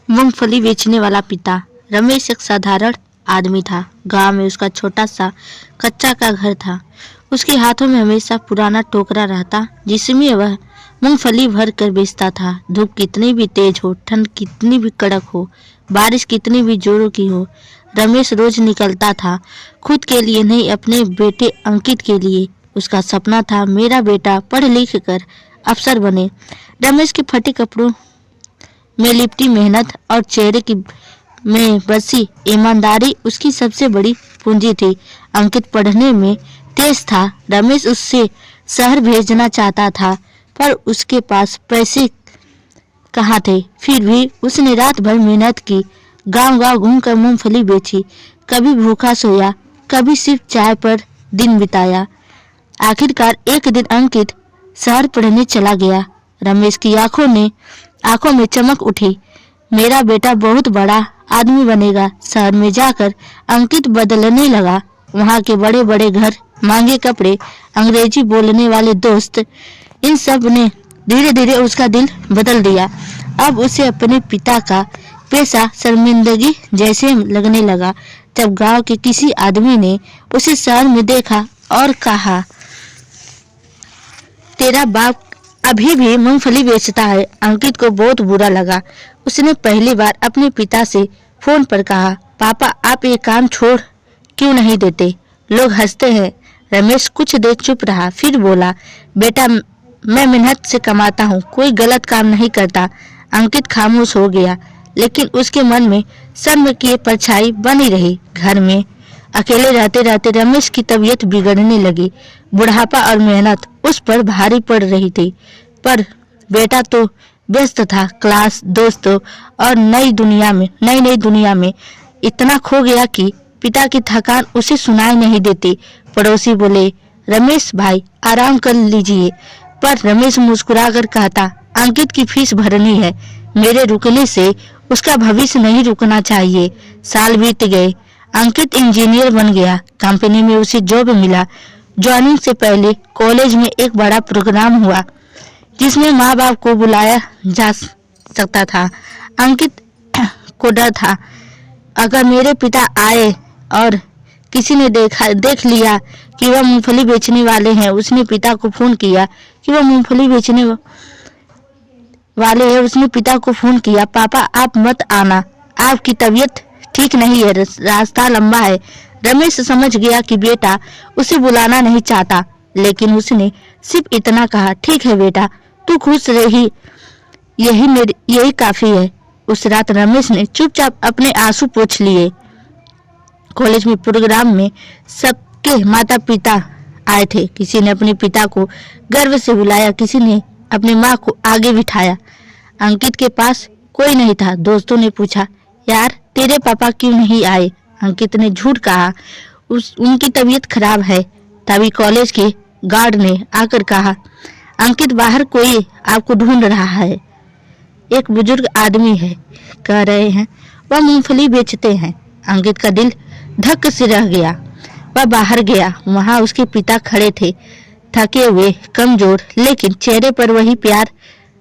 मूंगफली बेचने वाला पिता। रमेश एक साधारण आदमी था। गांव में उसका छोटा सा कच्चा का घर था। उसके हाथों में हमेशा पुराना टोकरा रहता जिसमें वह मूंगफली भर कर बेचता था। धूप कितनी भी तेज हो, ठंड कितनी भी कड़क हो, बारिश कितनी भी जोरों की हो, रमेश रोज निकलता था। खुद के लिए नहीं, अपने बेटे अंकित के लिए। उसका सपना था मेरा बेटा पढ़ लिख कर अफसर बने। रमेश के फटे कपड़ों में लिपटी मेहनत और चेहरे की में बसी ईमानदारी उसकी सबसे बड़ी पूंजी थी। अंकित पढ़ने में तेज था। रमेश उससे शहर भेजना चाहता था, पर उसके पास पैसे कहाँ थे। फिर भी उसने रात भर मेहनत की, गांव-गांव घूमकर मूंगफली बेची, कभी भूखा सोया, कभी सिर्फ चाय पर दिन बिताया। आखिरकार एक दिन अंकित शहर पढ़ने चला गया। रमेश की आंखों में चमक उठी। मेरा बेटा बहुत बड़ा आदमी बनेगा। शहर में जाकर अंकित बदलने लगा। वहाँ के बड़े बड़े घर, महंगे कपड़े, अंग्रेजी बोलने वाले दोस्त, इन सब ने धीरे धीरे उसका दिल बदल दिया। अब उसे अपने पिता का पेशा शर्मिंदगी जैसे लगने लगा। तब गांव के किसी आदमी ने उसे शहर में देखा और कहा, तेरा बाप अभी भी मूंगफली बेचता है। अंकित को बहुत बुरा लगा। उसने पहली बार अपने पिता से फोन पर कहा, पापा आप ये काम छोड़ क्यों नहीं देते? लोग हंसते हैं। रमेश कुछ देर चुप रहा, फिर बोला, बेटा मैं मेहनत से कमाता हूँ, कोई गलत काम नहीं करता। अंकित खामोश हो गया, लेकिन उसके मन में शर्म की परछाई बनी रही। घर में अकेले रहते रहते रमेश की तबीयत बिगड़ने लगी। बुढ़ापा और मेहनत उस पर भारी पड़ रही थी। पर बेटा तो व्यस्त था, क्लास, दोस्तों और नई नई दुनिया में इतना खो गया कि पिता की थकान उसे सुनाई नहीं देती। पड़ोसी बोले, रमेश भाई आराम कर लीजिए। पर रमेश मुस्कुराकर कहता, अंकित की फीस भरनी है, मेरे रुकने से उसका भविष्य नहीं रुकना चाहिए। साल बीत गए। अंकित इंजीनियर बन गया। कंपनी में उसे जॉब मिला। ज्वाइनिंग से पहले कॉलेज में एक बड़ा प्रोग्राम हुआ जिसमें माँ बाप को बुलाया जा सकता था। अंकित को डर था, अगर मेरे पिता आए और किसी ने देख लिया कि वह मूंगफली बेचने वाले हैं। उसने पिता को फोन किया कि वह मूंगफली बेचने वाले हैं। उसने पिता को फोन किया, पापा आप मत आना, आपकी तबीयत ठीक नहीं है, रास्ता लंबा है। रमेश समझ गया कि बेटा उसे बुलाना नहीं चाहता, लेकिन उसने सिर्फ इतना कहा, ठीक है बेटा, तू खुश रही, यही काफी है। उस रात रमेश ने चुपचाप अपने आंसू पोंछ लिए। कॉलेज में प्रोग्राम में सबके माता पिता आए थे। किसी ने अपने पिता को गर्व से बुलाया, किसी ने अपनी माँ को आगे बिठाया। अंकित के पास कोई नहीं था। दोस्तों ने पूछा, यार तेरे पापा क्यों नहीं आए? अंकित ने झूठ कहा, उनकी तबीयत खराब है। तभी कॉलेज के गार्ड ने आकर कहा, अंकित बाहर कोई आपको ढूंढ रहा है। एक बुजुर्ग आदमी है, कह रहे हैं वह मूंगफली बेचते हैं। अंकित का दिल धक से रह गया। वह बाहर गया। वहां उसके पिता खड़े थे, थके हुए, कमजोर, लेकिन चेहरे पर वही प्यार।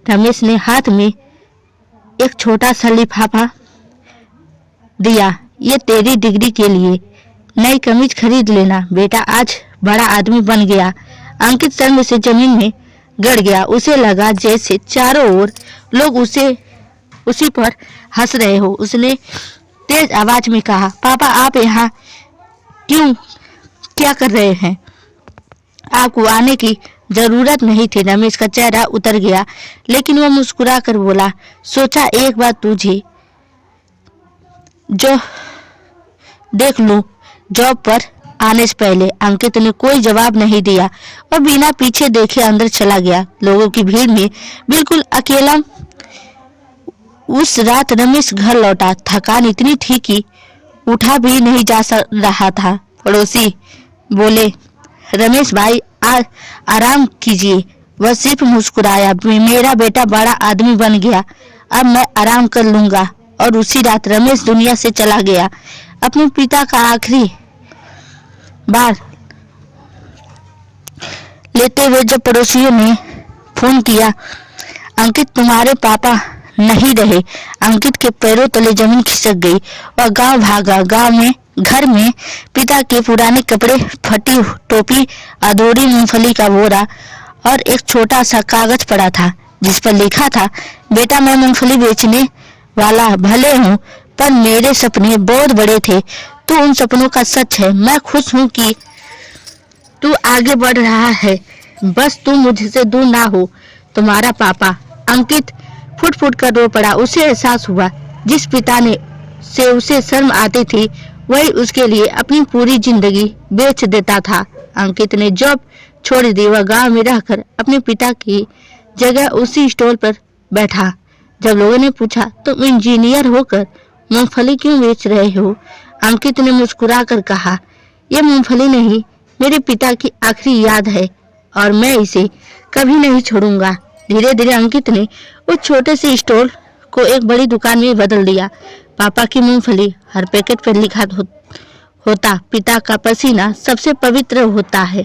रमेश ने हाथ में एक छोटा सा लिफाफा दिया, ये तेरी डिग्री के लिए, नई कमीज खरीद लेना, बेटा आज बड़ा आदमी बन गया। अंकित शर्म से जमीन में गड़ गया। उसे लगा जैसे चारों ओर लोग उसी पर हंस रहे हो। उसने तेज आवाज में कहा, पापा आप यहाँ क्या कर रहे हैं? आपको आने की जरूरत नहीं थी। रमेश का चेहरा उतर गया, लेकिन वह मुस्कुरा कर बोला, सोचा एक बार तुझे जो देख लूं जॉब पर आने से पहले। अंकित ने कोई जवाब नहीं दिया। वह बिना पीछे देखे अंदर चला गया। लोगों की भीड़ में बिल्कुल अकेला उस रात रमेश घर लौटा। थकान इतनी थी कि उठा भी नहीं जा रहा था। पड़ोसी बोले, रमेश भाई आराम कीजिए। वह सिर्फ मुस्कुराया, मेरा बेटा बड़ा आदमी बन गया, अब मैं आराम कर लूंगा। और उसी रात रमेश दुनिया से चला गया। अपने पिता का आखिरी बार लेते हुए जब पड़ोसियों ने फोन किया, अंकित तुम्हारे पापा नहीं रहे। अंकित के पैरों तले जमीन खिसक गई। वह गांव भागा। गांव में घर में पिता के पुराने कपड़े, फटी टोपी, अधूरी मूंगफली का बोरा और एक छोटा सा कागज पड़ा था जिस पर लिखा था, बेटा मैं मूंगफली बेचने वाला भले हूँ पर मेरे सपने बहुत बड़े थे। तू उन सपनों का सच है। मैं खुश हूँ कि तू आगे बढ़ रहा है, बस तू मुझसे दूर ना हो। तुम्हारा पापा। अंकित फुट फुट कर रो पड़ा। उसे एहसास हुआ जिस पिता ने से उसे शर्म आती थी वही उसके लिए अपनी पूरी जिंदगी बेच देता था। अंकित ने जॉब छोड़ दी। वह गांव में रहकर अपने पिता की जगह उसी स्टॉल पर बैठा। जब लोगों ने पूछा तुम इंजीनियर होकर मूंगफली क्यों बेच रहे हो, अंकित ने मुस्कुरा कर कहा, यह मूंगफली नहीं, मेरे पिता की आखिरी याद है और मैं इसे कभी नहीं छोड़ूंगा। धीरे धीरे अंकित ने उस छोटे से स्टॉल को एक बड़ी दुकान में बदल दिया। पापा की मूंगफली हर पैकेट पर लिखा होता, पिता का पसीना सबसे पवित्र होता है।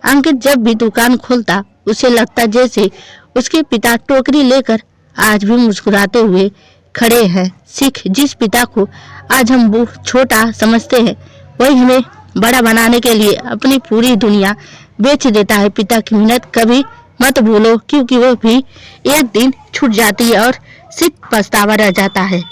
अंकित जब भी दुकान खोलता उसे लगता जैसे उसके पिता टोकरी लेकर आज भी मुस्कुराते हुए खड़े हैं। सिख जिस पिता को आज हम वो छोटा समझते हैं वही हमें बड़ा बनाने के लिए अपनी पूरी दुनिया बेच देता है। पिता की मेहनत कभी मत भूलो क्योंकि वो भी एक दिन छूट जाती है और सिर्फ पछतावा रह जाता है।